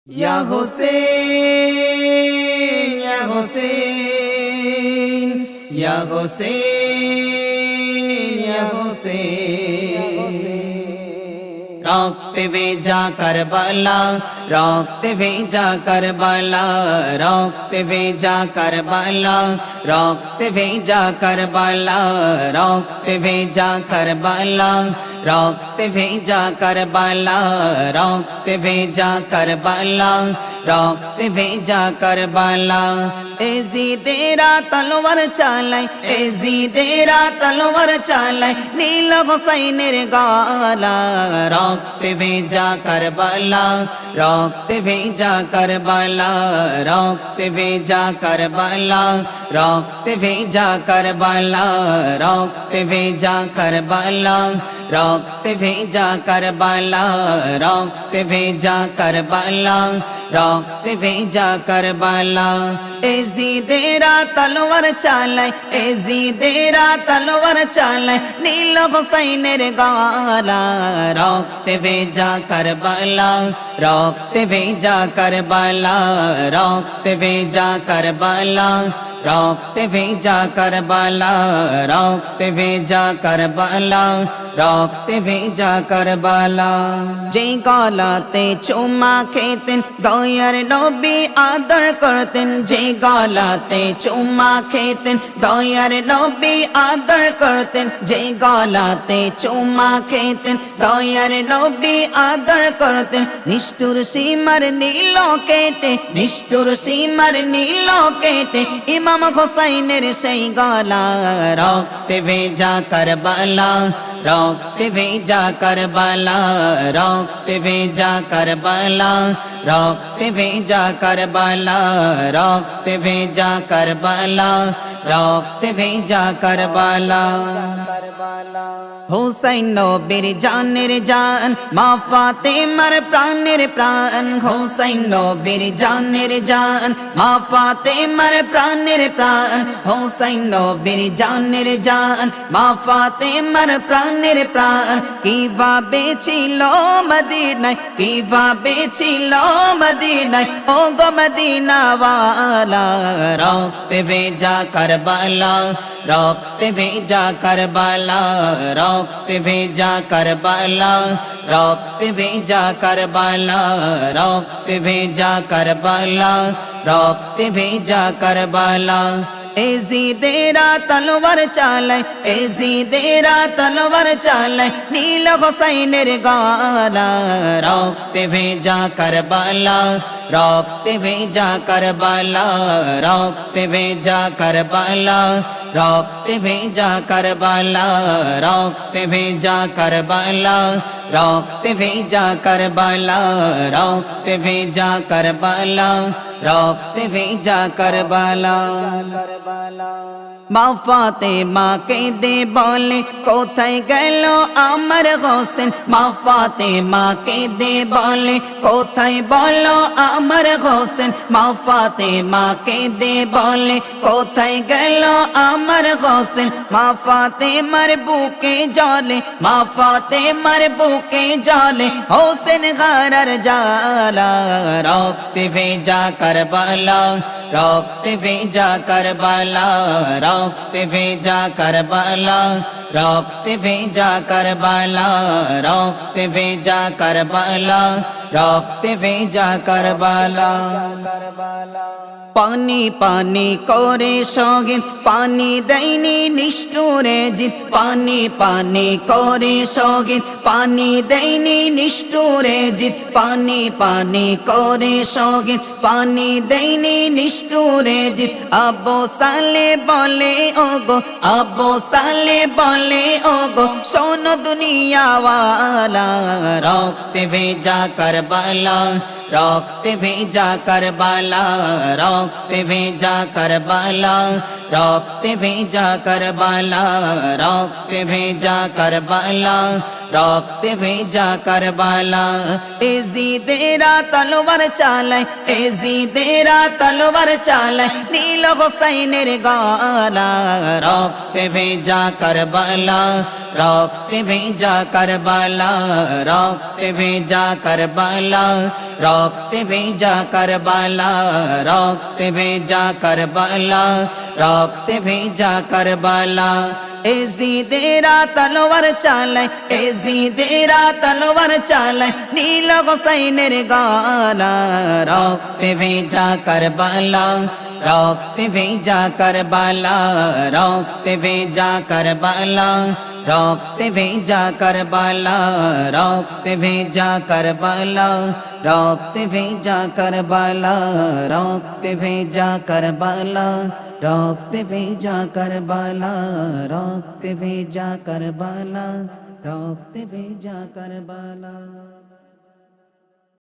Ya Hussein, Ya Hussein, Ya Hussein, Ya Hussein. রক্তে ভেজা কারবালা, রক্তে ভেজা কারবালা, রক্তে ভেজা কারবালা, রক্তে ভেজা কারবালা, রক্তে ভেজা কারবালা, রক্তে ভেজা কারবালা, রক্তে ভেজা কারবালা, রক্তে ভেজা কারবালা। এজিদেরা তলোয়ার চালায়, এজিদেরা তলোয়ার চালায়, নীল হোসাইনের গলা। রক্তে ভেজা কারবালা, রক্তে ভেজা কারবালা, রক্তে ভেজা কারবালা, রক্তে ভেজা কারবালা, রক্তে ভেজা কারবালা, রক্তে ভেজা কারবালা, রক্তে ভেজা কারবালা, রক্তে ভেজা কারবালা। এজিদেরা তলোয়ার চালায়, এজিদেরা তলোয়ার চালায়, নীল হোসাইনের গলা। রক্তে ভেজা কারবালা, রক্তে ভেজা কারবালা, রক্তে ভেজা কারবালা, রক্তে ভেজা কারবালা, রক্তে ভেজা কারবালা, রক্তে ভেজা কারবালা। যে গলাতে চুমা খেতেন দয়ার নবী আদর করতেন, যে গলাতে চুমা খেতেন দয়ার নবী আদর করতেন, যে গলাতে চুমা খেতেন দয়ার নবী আদর করতেন। নিষ্ঠুর সীমার নীল কেটে, নিষ্ঠুর সীমার নীল কেটে, ইমাম হোসাইনের সেই গলা। রক্তে ভেজা কারবালা, রক্তে ভেজা কারবালা, রক্তে ভেজা কারবালা, রক্তে ভেজা কারবালা, রক্তে ভেজা কারবালা, রক্তে ভেজা কারবালা। হুসাইন নবীর জানের জান, মা ফাতেমার প্রাণের প্রাণ। হুসাইন নবীর জানের জান, মা ফাতেমার প্রাণের প্রাণ। হুসাইন নবীর জানের জান, মা ফাতেমার প্রাণের প্রাণ। কিভাবে ছিল মদিনায়, কিভাবে ছিল মদিনায়, ও গো মদিনাওয়ালা। রক্তে ভেজা কারবালা, রক্তে ভেজা কারবালা, রক্তে ভেজা কারবালা, রক্তে ভেজা কারবালা, রক্তে ভেজা কারবালা, রক্তে ভেজা কারবালা। এজিদেরা তলোয়ার চালায়, এজিদেরা তলোয়ার চালায়, নীল হোসাইনের গলা। রক্তে ভেজা কারবালা, রক্তে ভেজা কারবালা, রক্তে ভেজা কারবালা, রক্তে ভেজা কারবালা, রক্তে ভেজা কারবালা, রক্তে ভেজা কারবালা, রক্তে ভেজা কারবালা, রক্তে ভেজা কারবালা। মা ফাতেমা কেঁদে বলে কোথায় গেল আমার হোসেন, মা ফাতেমা কেঁদে বলে কোথায় বলো আমার হোসেন, মা ফাতেমা কেঁদে বলে কোথায় গেল আমার হোসেন। মা ফাতেমার বুকে জলে, মা ফাতেমার বুকে জলে, হোসেন হারার জ্বালা। রক্তে ভেজা কারবালা, রক্তে ভেজা কারবালা, রক্তে ভেজা কারবালা, রক্তে ভেজা কারবালা, রক্তে ভেজা কারবালা, রক্তে ভেজা কারবালা। পানি পানি করে শহীদ, পানি দেয়নি নিষ্ঠুরে জিত। পানি পানি করে শহীদ, পানি দেয়নি নিষ্ঠুরে জিত। পানি পানি করে শহীদ, পানি দেয়নি নিষ্ঠুরে জিত। আবু সালে বলে ওগো, আবু সালে বলে ওগো, শোনো দুনিয়াওয়ালা। রক্তে ভেজা কারবালা, রক্তে ভেজা কারবালা, রক্তে ভেজা কারবালা, রক্তে ভেজা কারবালা, রক্তে ভেজা কারবালা, রক্তে ভেজা কারবালা। এজিদেরা তলোয়ার চালায়, এজিদেরা তলোয়ার চালায়, নীল হোসাইনের গলা। রক্তে ভেজা কারবালা, রক্তে ভেজা কারবালা, রক্তে ভেজা কারবালা, রক্তে ভেজা কারবালা রক্তে ভেজা কারবালা রক্তে ভেজা কারবালা এজিদেরা তলোয়ার চালায় এজিদেরা তলোয়ার চালায় নীল হোসাইনের গালা রক্তে ভেজা কারবালা রক্তে ভেজা কারবালা রক্তে ভেজা কারবালা রক্তে ভেজা কারবালা রক্তে ভেজা কারবালা রক্তে ভেজা কারবালা রক্তে ভেজা কারবালা রক্তে ভেজা কারবালা রক্তে ভেজা কারবালা রক্তে ভেজা কারবালা